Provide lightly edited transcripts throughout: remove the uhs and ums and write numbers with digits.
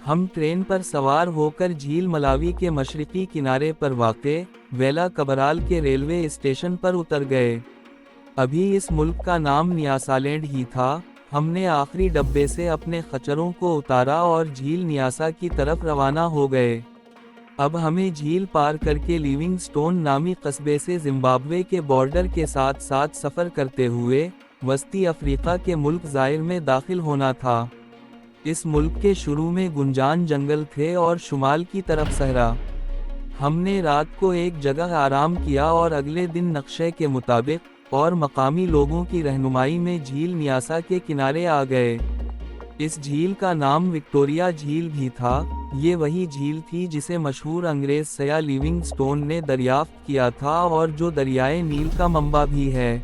ہم ٹرین پر سوار ہو کر جھیل ملاوی کے مشرقی کنارے پر واقع ویلا کبرال کے ریلوے اسٹیشن پر اتر گئے۔ ابھی اس ملک کا نام نیاسالینڈ ہی تھا۔ ہم نے آخری ڈبے سے اپنے خچروں کو اتارا اور جھیل نیاسا کی طرف روانہ ہو گئے۔ اب ہمیں جھیل پار کر کے لیونگ سٹون نامی قصبے سے زمبابوے کے بارڈر کے ساتھ ساتھ سفر کرتے ہوئے وسطی افریقہ کے ملک زائر میں داخل ہونا تھا۔ اس ملک کے شروع میں گنجان جنگل تھے اور شمال کی طرف صحرا۔ ہم نے رات کو ایک جگہ آرام کیا اور اگلے دن نقشے کے مطابق اور مقامی لوگوں کی رہنمائی میں جھیل نیاسا کے کنارے آ گئے۔ اس جھیل کا نام وکٹوریا جھیل بھی تھا۔ یہ وہی جھیل تھی جسے مشہور انگریز سیاح لیونگ سٹون نے دریافت کیا تھا اور جو دریائے نیل کا منبع بھی ہے۔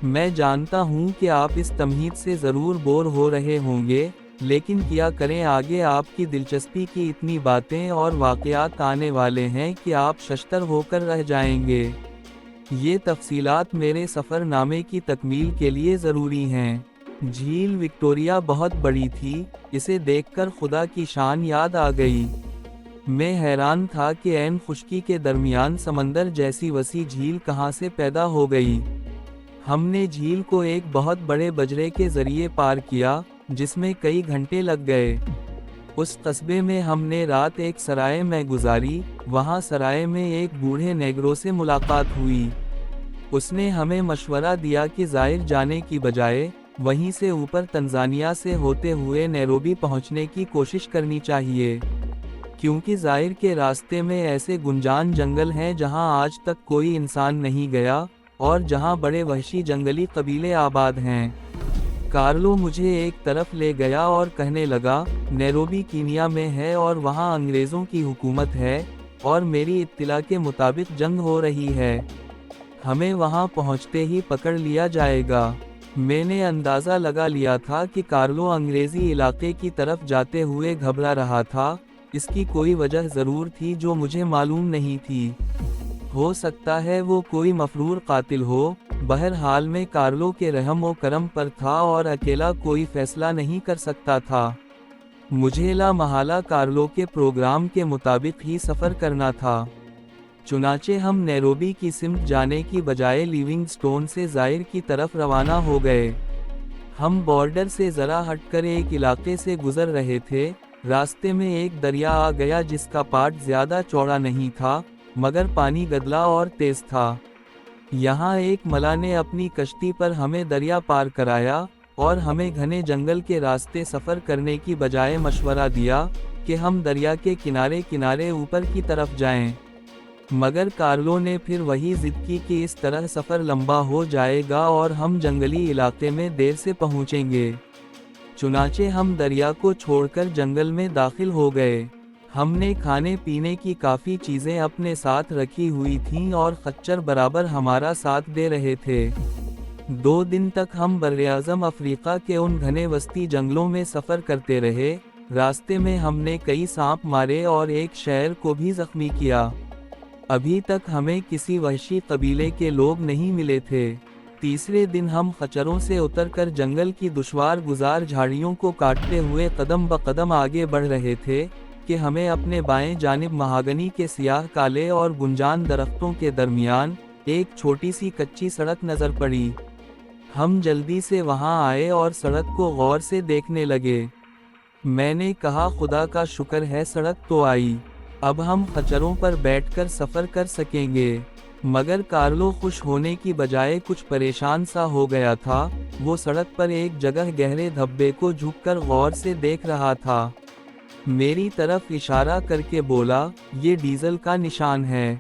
میں جانتا ہوں کہ آپ اس تمہید سے ضرور بور ہو رہے ہوں گے، لیکن کیا کریں، آگے آپ کی دلچسپی کی اتنی باتیں اور واقعات آنے والے ہیں کہ آپ ششتر ہو کر رہ جائیں گے۔ یہ تفصیلات میرے سفر نامے کی تکمیل کے لیے ضروری ہیں۔ جھیل وکٹوریا بہت بڑی تھی، اسے دیکھ کر خدا کی شان یاد آ گئی۔ میں حیران تھا کہ عین خشکی کے درمیان سمندر جیسی وسیع جھیل کہاں سے پیدا ہو گئی۔ ہم نے جھیل کو ایک بہت بڑے بجرے کے ذریعے پار کیا، جس میں کئی گھنٹے لگ گئے۔ اس قصبے میں ہم نے رات ایک سرائے میں گزاری۔ وہاں سرائے میں ایک بوڑھے نیگرو سے ملاقات ہوئی۔ اس نے ہمیں مشورہ دیا کہ زائر جانے کی بجائے وہیں سے اوپر تنزانیہ سے ہوتے ہوئے نیروبی پہنچنے کی کوشش کرنی چاہیے، کیونکہ زائر کے راستے میں ایسے گنجان جنگل ہیں جہاں آج تک کوئی انسان نہیں گیا اور جہاں بڑے وحشی جنگلی قبیلے آباد ہیں۔ کارلو مجھے ایک طرف لے گیا اور کہنے لگا، نیروبی کینیا میں ہے اور وہاں انگریزوں کی حکومت ہے اور میری اطلاع کے مطابق جنگ ہو رہی ہے۔ ہمیں وہاں پہنچتے ہی پکڑ لیا جائے گا۔ میں نے اندازہ لگا لیا تھا کہ کارلو انگریزی علاقے کی طرف جاتے ہوئے گھبرا رہا تھا۔ اس کی کوئی وجہ ضرور تھی جو مجھے معلوم نہیں تھی۔ ہو سکتا ہے وہ کوئی مفرور قاتل ہو۔ بہرحال میں کارلو کے رحم و کرم پر تھا اور اکیلا کوئی فیصلہ نہیں کر سکتا تھا۔ مجھے لا محالہ کارلو کے پروگرام کے مطابق ہی سفر کرنا تھا۔ چنانچہ ہم نیروبی کی سمت جانے کی بجائے لیونگ سٹون سے زائر کی طرف روانہ ہو گئے۔ ہم بارڈر سے ذرا ہٹ کر ایک علاقے سے گزر رہے تھے۔ راستے میں ایک دریا آ گیا جس کا پاٹ زیادہ چوڑا نہیں تھا، مگر پانی گدلا اور تیز تھا۔ یہاں ایک ملا نے اپنی کشتی پر ہمیں دریا پار کرایا اور ہمیں گھنے جنگل کے راستے سفر کرنے کی بجائے مشورہ دیا کہ ہم دریا کے کنارے کنارے اوپر کی طرف جائیں۔ مگر کارلو نے پھر وہی ضد کی کہ اس طرح سفر لمبا ہو جائے گا اور ہم جنگلی علاقے میں دیر سے پہنچیں گے۔ چنانچہ ہم دریا کو چھوڑ کر جنگل میں داخل ہو گئے۔ ہم نے کھانے پینے کی کافی چیزیں اپنے ساتھ رکھی ہوئی تھیں اور خچر برابر ہمارا ساتھ دے رہے تھے۔ 2 دن تک ہم براعظم افریقہ کے ان گھنے وسطی جنگلوں میں سفر کرتے رہے۔ راستے میں ہم نے کئی سانپ مارے اور ایک شیر کو بھی زخمی کیا۔ ابھی تک ہمیں کسی وحشی قبیلے کے لوگ نہیں ملے تھے۔ تیسرے دن ہم خچروں سے اتر کر جنگل کی دشوار گزار جھاڑیوں کو کاٹتے ہوئے قدم بقدم آگے بڑھ رہے تھے کہ ہمیں اپنے بائیں جانب مہاگنی کے سیاہ کالے اور گنجان درختوں کے درمیان ایک چھوٹی سی کچی سڑک نظر پڑی۔ ہم جلدی سے وہاں آئے اور سڑک کو غور سے دیکھنے لگے۔ میں نے کہا، خدا کا شکر ہے سڑک تو آئی، اب ہم خچروں پر بیٹھ کر سفر کر سکیں گے۔ مگر کارلو خوش ہونے کی بجائے کچھ پریشان سا ہو گیا تھا۔ وہ سڑک پر ایک جگہ گہرے دھبے کو جھک کر غور سے دیکھ رہا تھا۔ میری طرف اشارہ کر کے بولا، یہ ڈیزل کا نشان ہے۔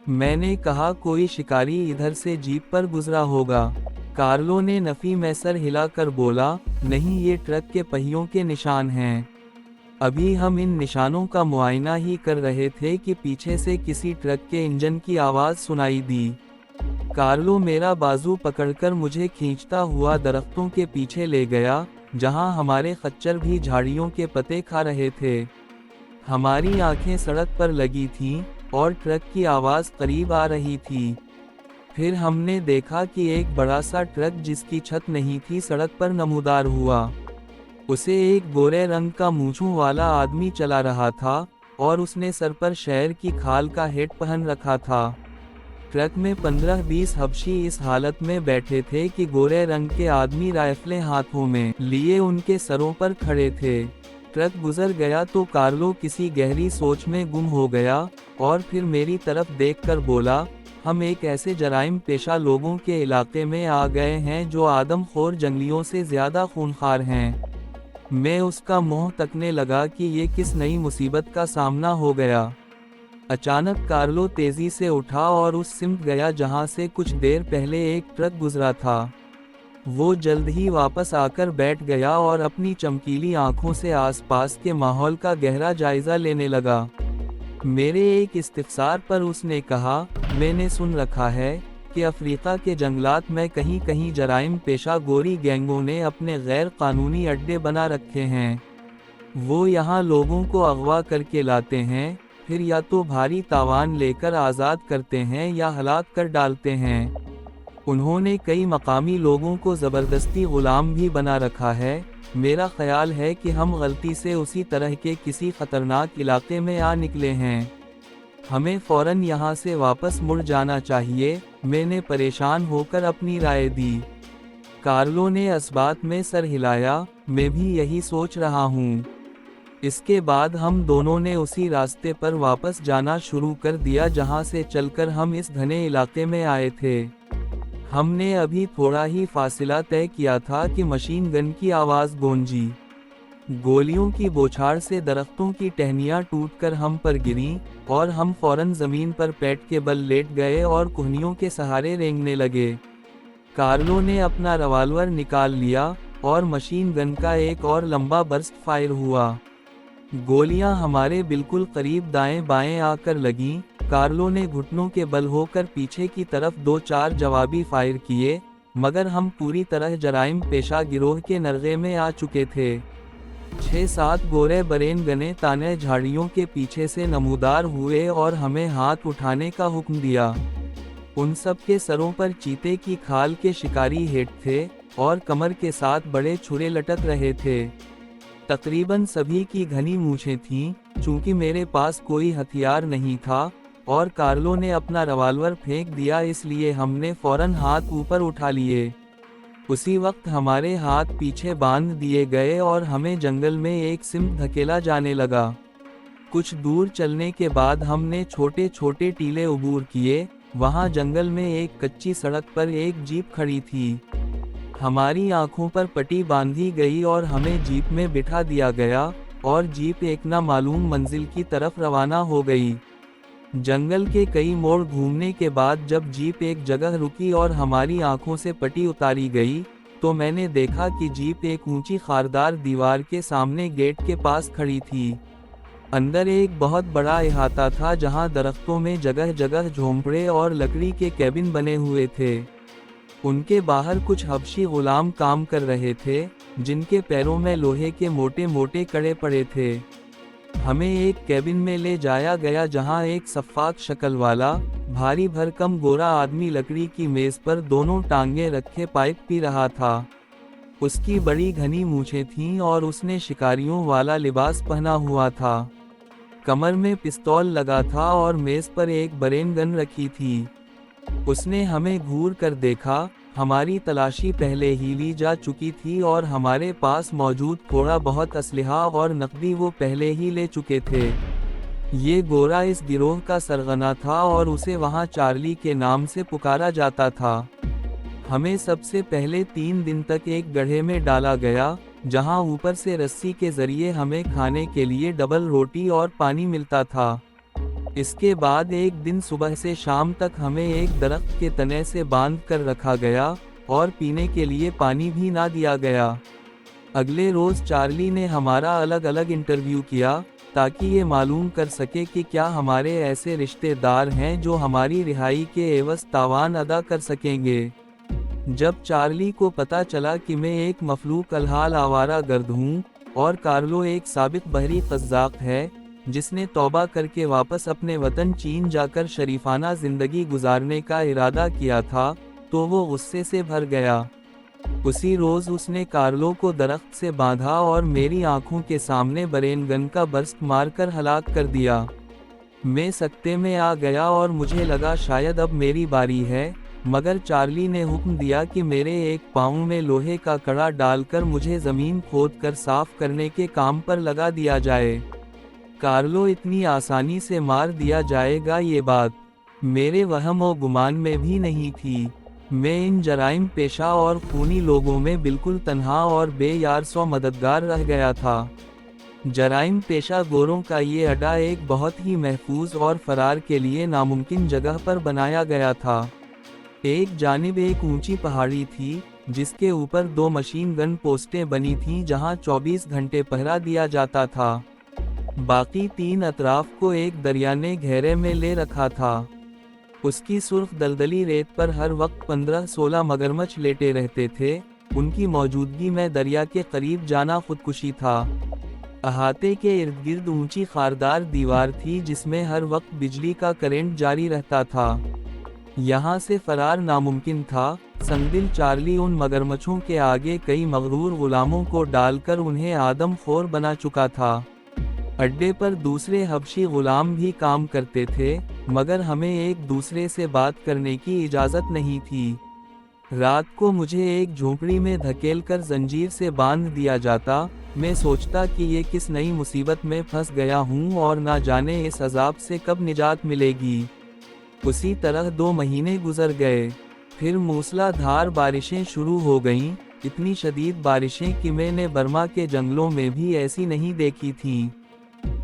میں نے کہا، کوئی شکاری ادھر سے جیپ پر گزرا ہوگا۔ کارلو نے نفی میں سر ہلا کر بولا، نہیں، یہ ٹرک کے پہیوں کے نشان ہیں۔ ابھی ہم ان نشانوں کا معائنہ ہی کر رہے تھے کہ پیچھے سے کسی ٹرک کے انجن کی آواز سنائی دی۔ کارلو میرا بازو پکڑ کر مجھے کھینچتا ہوا درختوں کے پیچھے لے گیا، جہاں ہمارے خچر بھی جھاڑیوں کے پتے کھا رہے تھے۔ ہماری آنکھیں سڑک پر لگی تھیں اور ٹرک کی آواز قریب آ رہی تھی۔ پھر ہم نے دیکھا کہ ایک بڑا سا ٹرک جس کی چھت نہیں تھی سڑک پر نمودار ہوا۔ उसे एक गोरे रंग का मूंछों वाला आदमी चला रहा था और उसने सर पर शेर की खाल का हेड पहन रखा था। ट्रक में 15-20 हबशी इस हालत में बैठे थे कि गोरे रंग के आदमी राइफलें हाथों में लिए उनके सरों पर खड़े थे। ट्रक गुजर गया तो कार्लो किसी गहरी सोच में गुम हो गया और फिर मेरी तरफ देखकर बोला, हम एक ऐसे जराइम पेशा लोगों के इलाके में आ गए हैं जो आदमखोर जंगलियों से ज्यादा खूंखार हैं। मैं उसका मुंह तकने लगा कि ये किस नई मुसीबत का सामना हो गया। अचानक कार्लो तेजी से उठा और उस सिमट गया जहां से कुछ देर पहले एक ट्रक गुजरा था। वो जल्द ही वापस आकर बैठ गया और अपनी चमकीली आंखों से आसपास के माहौल का गहरा जायजा लेने लगा। मेरे एक इस्तिफसार पर उसने कहा, मैंने सुन रखा है कि अफ्रीका के जंगलात में कहीं कहीं जराइम पेशा गोरी गैंगों ने अपने गैर कानूनी अड्डे बना रखे हैं। वो यहाँ लोगों को अगवा करके लाते हैं, फिर या तो भारी तावान लेकर आज़ाद करते हैं या हलाक कर डालते हैं। उन्होंने कई मकामी लोगों को ज़बरदस्ती गुलाम भी बना रखा है। मेरा ख्याल है कि हम गलती से उसी तरह के किसी खतरनाक इलाके में आ निकले हैं। हमें फौरन यहाँ से वापस मुड़ जाना चाहिए। मैंने परेशान होकर अपनी राय दी। कार्लो ने इस बात में सर हिलाया, मैं भी यही सोच रहा हूँ। इसके बाद हम दोनों ने उसी रास्ते पर वापस जाना शुरू कर दिया जहाँ से चलकर हम इस घने इलाके में आए थे। हमने अभी थोड़ा ही फासिला तय किया था कि मशीन गन की आवाज़ गूंजी। गोलियों की बौछार से दरख्तों की टहनियाँ टूटकर हम पर गिरीं और हम फौरन जमीन पर पैट के बल लेट गए और कुहनियों के सहारे रेंगने लगे। कार्लो ने अपना रिवॉल्वर निकाल लिया और मशीन गन का एक और लंबा बर्स्ट फायर हुआ। गोलियां हमारे बिल्कुल करीब दाएं बाएं आकर लगीं। कार्लो ने घुटनों के बल होकर पीछे की तरफ 2-4 जवाबी फायर किए, मगर हम पूरी तरह जराइम पेशा गिरोह के नरगे में आ चुके थे। 6-7 गोरे बरेन गने ताने झाड़ियों के पीछे से नमूदार हुए और हमें हाथ उठाने का हुक्म दिया। उन सब के सरों पर चीते की खाल के शिकारी हेड थे और कमर के साथ बड़े छुरे लटक रहे थे। तकरीबन सभी की घनी मूछें थीं। चूंकि मेरे पास कोई हथियार नहीं था और कार्लो ने अपना रिवॉल्वर फेंक दिया, इसलिए हमने फौरन हाथ ऊपर उठा लिए। उसी वक्त हमारे हाथ पीछे बांध दिए गए और हमें जंगल में एक सिमट धकेला जाने लगा। कुछ दूर चलने के बाद हमने छोटे छोटे टीले अबूर किए। वहां जंगल में एक कच्ची सड़क पर एक जीप खड़ी थी। हमारी आंखों पर पट्टी बांधी गई और हमें जीप में बिठा दिया गया और जीप एक ना मालूम मंजिल की तरफ रवाना हो गई। जंगल के कई मोड़ घूमने के बाद जब जीप एक जगह रुकी और हमारी आंखों से पट्टी उतारी गई, तो मैंने देखा कि जीप एक ऊंची खारदार दीवार के सामने गेट के पास खड़ी थी। अंदर एक बहुत बड़ा अहाता था जहां दरख्तों में जगह जगह झोंपड़े और लकड़ी के कैबिन बने हुए थे। उनके बाहर कुछ हबशी गुलाम काम कर रहे थे, जिनके पैरों में लोहे के मोटे मोटे कड़े पड़े थे। हमें एक कैबिन में ले जाया गया जहां एक सफ़ाक शक्ल वाला भारी भरकम गोरा आदमी लकड़ी की मेज पर दोनों टांगें रखे पाइप पी रहा था। उसकी बड़ी घनी मूछें थीं और उसने शिकारियों वाला लिबास पहना हुआ था। कमर में पिस्तौल लगा था और मेज पर एक बरेन गन रखी थी। उसने हमें घूर कर देखा। हमारी तलाशी पहले ही ली जा चुकी थी और हमारे पास मौजूद थोड़ा बहुत असलहा और नकदी वो पहले ही ले चुके थे। ये गोरा इस गिरोह का सरगना था और उसे वहाँ चार्ली के नाम से पुकारा जाता था। हमें सबसे पहले 3 दिन तक एक गड्ढे में डाला गया, जहाँ ऊपर से रस्सी के जरिए हमें खाने के लिए डबल रोटी और पानी मिलता था। इसके बाद एक दिन सुबह से शाम तक हमें एक दरख्त के तने से बांध कर रखा गया और पीने के लिए पानी भी ना दिया गया। अगले रोज चार्ली ने हमारा अलग अलग इंटरव्यू किया ताकि ये मालूम कर सके कि क्या हमारे ऐसे रिश्तेदार हैं जो हमारी रिहाई के एवज तावान अदा कर सकेंगे। जब चार्ली को पता चला कि मैं एक मफलूक अलहाल आवारा गर्द हूँ और कार्लो एक साबित बहरी कज़्ज़ाक़ है जिसने तौबा करके वापस अपने वतन चीन जाकर शरीफाना जिंदगी गुजारने का इरादा किया था, तो वो गुस्से से भर गया। उसी रोज उसने कार्लो को दरख्त से बांधा और मेरी आंखों के सामने बरेन गन का बर्स्ट मारकर हलाक कर दिया। मैं सकते में आ गया और मुझे लगा शायद अब मेरी बारी है, मगर चार्ली ने हुक्म दिया कि मेरे एक पाँव में लोहे का कड़ा डालकर मुझे जमीन खोदकर साफ करने के काम पर लगा दिया जाए। कार्लो इतनी आसानी से मार दिया जाएगा, ये बात मेरे वहम और गुमान में भी नहीं थी। मैं इन जराइम पेशा और खूनी लोगों में बिल्कुल तन्हा और बेयार सौ मददगार रह गया था। जराइम पेशा गोरों का ये अड्डा एक बहुत ही महफूज और फरार के लिए नामुमकिन जगह पर बनाया गया था। एक जानिब एक ऊंची पहाड़ी थी जिसके ऊपर 2 मशीन गन पोस्टें बनी थीं जहां 24 घंटे पहरा दिया जाता था। बाकी 3 अतराफ को एक दरिया ने घेरे में ले रखा था। उसकी सुर्ख दलदली रेत पर हर वक्त 15-16 मगरमच्छ लेटे रहते थे। उनकी मौजूदगी में दरिया के करीब जाना खुदकुशी था। अहाते के इर्द गिर्द ऊंची खारदार दीवार थी जिसमें हर वक्त बिजली का करंट जारी रहता था। यहाँ से फरार नामुमकिन था। संगदिल चार्ली उन मगरमच्छों के आगे कई मगरूर गुलामों को डालकर उन्हें आदमखोर बना चुका था। अड्डे पर दूसरे हबशी गुलाम भी काम करते थे, मगर हमें एक दूसरे से बात करने की इजाज़त नहीं थी। रात को मुझे एक झोंपड़ी में धकेलकर जंजीर से बांध दिया जाता। मैं सोचता कि ये किस नई मुसीबत में फंस गया हूँ और ना जाने इस अजाब से कब निजात मिलेगी। उसी तरह 2 महीने गुजर गए। फिर मूसलाधार बारिशें शुरू हो गईं, इतनी शदीद बारिशें कि मैंने बर्मा के जंगलों में भी ऐसी नहीं देखी थीं।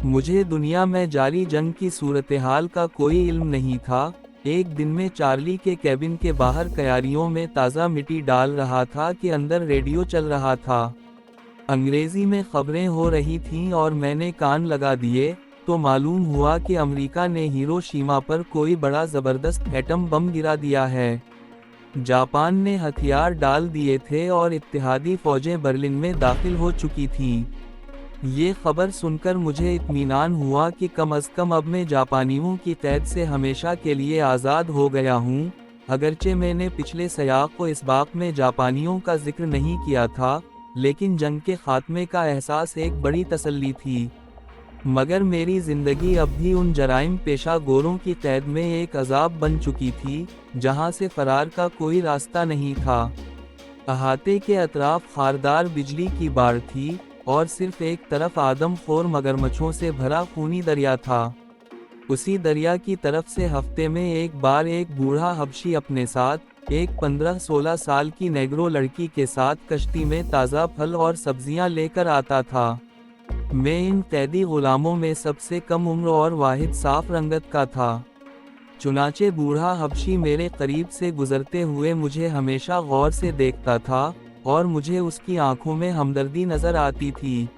मुझे दुनिया में जारी जंग की सूरत-ए-हाल का कोई इल्म नहीं था। एक दिन में चार्ली के कैबिन के बाहर क्यारियों में ताज़ा मिट्टी डाल रहा था कि अंदर रेडियो चल रहा था। अंग्रेजी में खबरें हो रही थीं और मैंने कान लगा दिए तो मालूम हुआ कि अमेरिका ने हिरोशिमा पर कोई बड़ा ज़बरदस्त एटम बम गिरा दिया है। जापान ने हथियार डाल दिए थे और इत्तेहादी फौजें बर्लिन में दाखिल हो चुकी थीं। ये खबर सुनकर मुझे इत्मीनान हुआ कि कम अज़ कम अब मैं जापानियों की कैद से हमेशा के लिए आज़ाद हो गया हूँ। अगरचे मैंने पिछले सयाक़ को इस बात में जापानियों का जिक्र नहीं किया था, लेकिन जंग के खात्मे का एहसास एक बड़ी तसल्ली थी। मगर मेरी ज़िंदगी अब भी उन जराइम पेशा गोरों की कैद में एक अजाब बन चुकी थी, जहाँ से फरार का कोई रास्ता नहीं था। अहाते के अतराफ खारदार बिजली की बाड़ थी और सिर्फ एक तरफ आदमखोर मगरमच्छों से भरा खूनी दरिया था। उसी दरिया की तरफ से हफ्ते में एक बार एक बूढ़ा हबशी अपने साथ एक 15-16 साल की नेग्रो लड़की के साथ कश्ती में ताज़ा फल और सब्जियां लेकर आता था। मैं इन कैदी गुलामों में सबसे कम उम्र और वाहिद साफ रंगत का था। चुनाचे बूढ़ा हबशी मेरे करीब से गुजरते हुए मुझे हमेशा गौर से देखता था और मुझे उसकी आंखों में हमदर्दी नजर आती थी।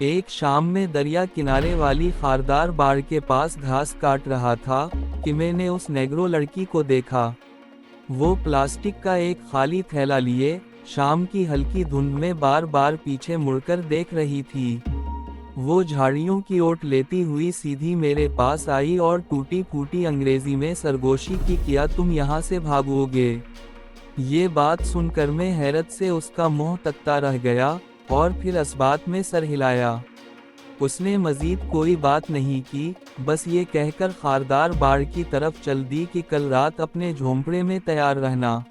एक शाम में दरिया किनारे वाली खारदार बाड़ के पास घास काट रहा था कि मैंने उस नेग्रो लड़की को देखा। वो प्लास्टिक का एक खाली थैला लिए शाम की हल्की धुंध में बार बार पीछे मुड़कर देख रही थी। वो झाड़ियों की ओट लेती हुई सीधी मेरे पास आई और टूटी फूटी अंग्रेजी में सरगोशी की, किया तुम यहाँ से भागोगे? ये बात सुनकर मैं हैरत से उसका मुंह तकता रह गया और फिर असबात में सर हिलाया। उसने मजीद कोई बात नहीं की, बस ये कहकर खारदार बाड़ की तरफ चल दी कि कल रात अपने झोंपड़े में तैयार रहना।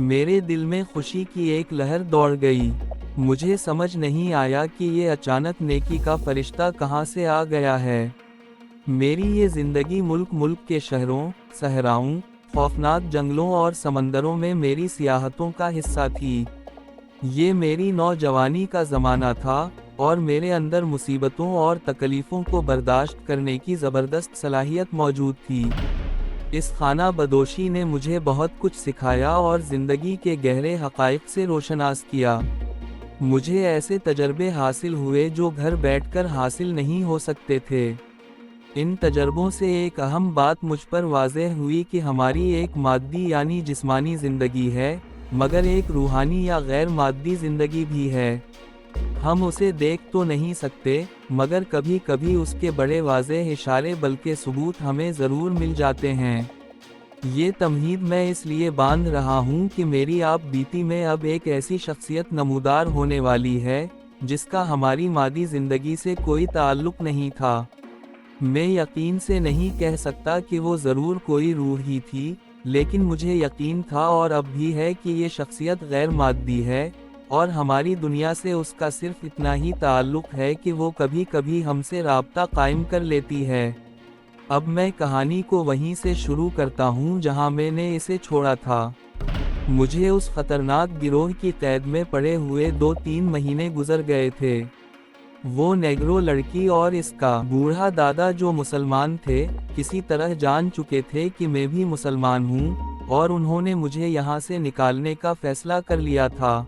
मेरे दिल में खुशी की एक लहर दौड़ गई। मुझे समझ नहीं आया कि ये अचानक नेकी का फरिश्ता कहाँ से आ गया है। मेरी ये जिंदगी मुल्क के शहरों, सहराओं, खौफनाक जंगलों और समंदरों में मेरी सियाहतों का हिस्सा थी। ये मेरी नौजवानी का ज़माना था और मेरे अंदर मुसीबतों और तकलीफ़ों को बर्दाश्त करने की ज़बरदस्त सलाहियत मौजूद थी। इस खाना बदोशी ने मुझे बहुत कुछ सिखाया और ज़िंदगी के गहरे हक़ाइक़ से रोशनास किया। मुझे ऐसे तजर्बे हासिल हुए जो घर बैठकर हासिल नहीं हो सकते थे। इन तजर्बों से एक अहम बात मुझ पर वाज़ेह हुई कि हमारी एक मादी यानी जिस्मानी ज़िंदगी है, मगर एक रूहानी या गैर मादी ज़िंदगी भी है। हम उसे देख तो नहीं सकते, मगर कभी कभी उसके बड़े वाज़ेह इशारे बल्कि सबूत हमें ज़रूर मिल जाते हैं। یہ تمہید میں اس لیے باندھ رہا ہوں کہ میری آپ بیتی میں اب ایک ایسی شخصیت نمودار ہونے والی ہے جس کا ہماری مادی زندگی سے کوئی تعلق نہیں تھا۔ میں یقین سے نہیں کہہ سکتا کہ وہ ضرور کوئی روح ہی تھی، لیکن مجھے یقین تھا اور اب بھی ہے کہ یہ شخصیت غیر مادی ہے، اور ہماری دنیا سے اس کا صرف اتنا ہی تعلق ہے کہ وہ کبھی کبھی ہم سے رابطہ قائم کر لیتی ہے۔ اب میں کہانی کو وہیں سے شروع کرتا ہوں جہاں میں نے اسے چھوڑا تھا۔ مجھے اس خطرناک گروہ کی قید میں پڑے ہوئے 2-3 مہینے گزر گئے تھے۔ وہ نیگرو لڑکی اور اس کا بوڑھا دادا جو مسلمان تھے، کسی طرح جان چکے تھے کہ میں بھی مسلمان ہوں، اور انہوں نے مجھے یہاں سے نکالنے کا فیصلہ کر لیا تھا۔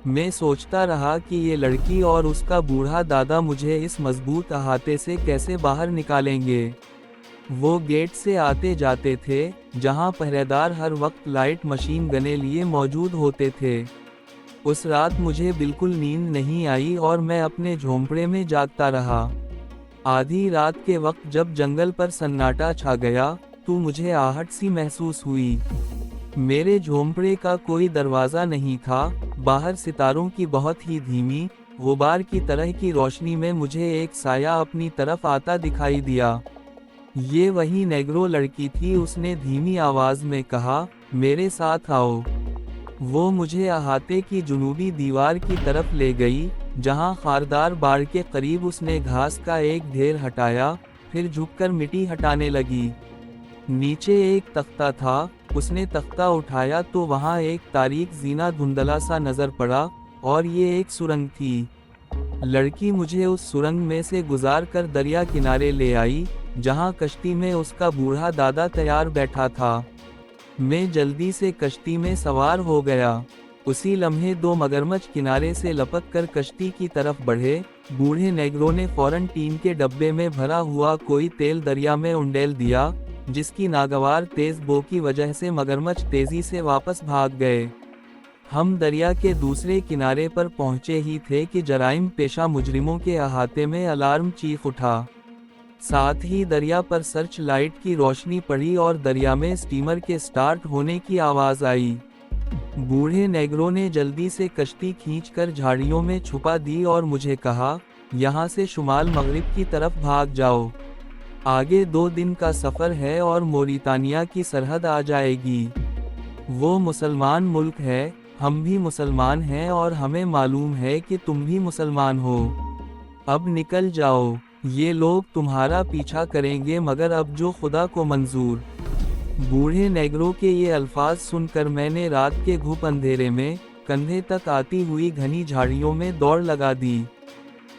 میں سوچتا رہا کہ یہ لڑکی اور اس کا بوڑھا دادا مجھے اس مضبوط احاطے سے کیسے باہر نکالیں گے۔ وہ گیٹ سے آتے جاتے تھے، جہاں پہریدار ہر وقت لائٹ مشین گنے لیے موجود ہوتے تھے۔ اس رات مجھے بالکل نیند نہیں آئی اور میں اپنے جھونپڑے میں جاگتا رہا۔ آدھی رات کے وقت جب جنگل پر سناٹا چھا گیا، تو مجھے آہٹ سی محسوس ہوئی۔ میرے جھونپڑے کا کوئی دروازہ نہیں تھا، باہر ستاروں کی بہت ہی دھیمی، غبار کی طرح کی روشنی میں مجھے ایک سایہ اپنی طرف آتا دکھائی دیا۔ یہ وہی نیگرو لڑکی تھی، اس نے دھیمی آواز میں کہا، میرے ساتھ آؤ۔ وہ مجھے احاطے کی جنوبی دیوار کی طرف لے گئی، جہاں خاردار باڑ کے قریب اس نے گھاس کا ایک ڈھیر ہٹایا، پھر جھک کر مٹی ہٹانے لگی۔ نیچے ایک تختہ تھا، اس نے تختہ اٹھایا تو وہاں ایک تاریک زینہ دھندلا سا نظر پڑا، اور یہ ایک سرنگ تھی۔ لڑکی مجھے اس سرنگ میں سے گزار کر دریا کنارے لے آئی، جہاں کشتی میں اس کا بوڑھا دادا تیار بیٹھا تھا۔ میں جلدی سے کشتی میں سوار ہو گیا۔ اسی لمحے 2 مگرمچھ کنارے سے لپک کر کشتی کی طرف بڑھے۔ بوڑھے نیگرو نے فوراً ٹین کے ڈبے میں بھرا ہوا کوئی تیل دریا میں انڈیل دیا، جس کی ناگوار تیز بو کی وجہ سے مگرمچھ تیزی سے واپس بھاگ گئے۔ ہم دریا کے دوسرے کنارے پر پہنچے ہی تھے کہ جرائم پیشہ مجرموں کے احاطے میں الارم چیخ اٹھا۔ ساتھ ہی دریا پر سرچ لائٹ کی روشنی پڑی اور دریا میں اسٹیمر کے سٹارٹ ہونے کی آواز آئی۔ بوڑھے نیگرو نے جلدی سے کشتی کھینچ کر جھاڑیوں میں چھپا دی اور مجھے کہا، یہاں سے شمال مغرب کی طرف بھاگ جاؤ۔ آگے 2 دن کا سفر ہے اور موریتانیہ کی سرحد آ جائے گی۔ وہ مسلمان ملک ہے، ہم بھی مسلمان ہیں اور ہمیں معلوم ہے کہ تم بھی مسلمان ہو۔ اب نکل جاؤ، یہ لوگ تمہارا پیچھا کریں گے مگر اب جو خدا کو منظور۔ بوڑھے نیگرو کے یہ الفاظ سن کر میں نے رات کے گھپ اندھیرے میں، کندھے تک آتی ہوئی گھنی جھاڑیوں میں دوڑ لگا دی۔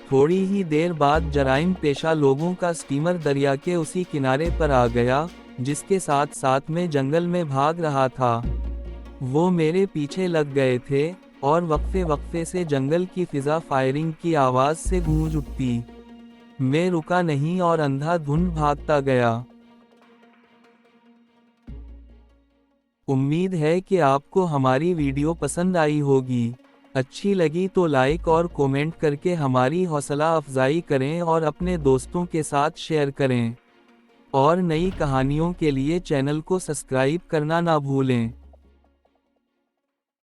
تھوڑی ہی دیر بعد جرائم پیشہ لوگوں کا اسٹیمر دریا کے اسی کنارے پر آ گیا، جس کے ساتھ ساتھ میں جنگل میں بھاگ رہا تھا۔ وہ میرے پیچھے لگ گئے تھے، اور وقفے وقفے سے جنگل کی فضا فائرنگ کی آواز سے گونج اٹھتی۔ میں رکا نہیں اور اندھا دھند بھاگتا گیا۔ امید ہے کہ آپ کو ہماری ویڈیو پسند آئی ہوگی۔ اچھی لگی تو لائک اور کومنٹ کر کے ہماری حوصلہ افزائی کریں اور اپنے دوستوں کے ساتھ شیئر کریں۔ اور نئی کہانیوں کے لیے چینل کو سبسکرائب کرنا نہ بھولیں۔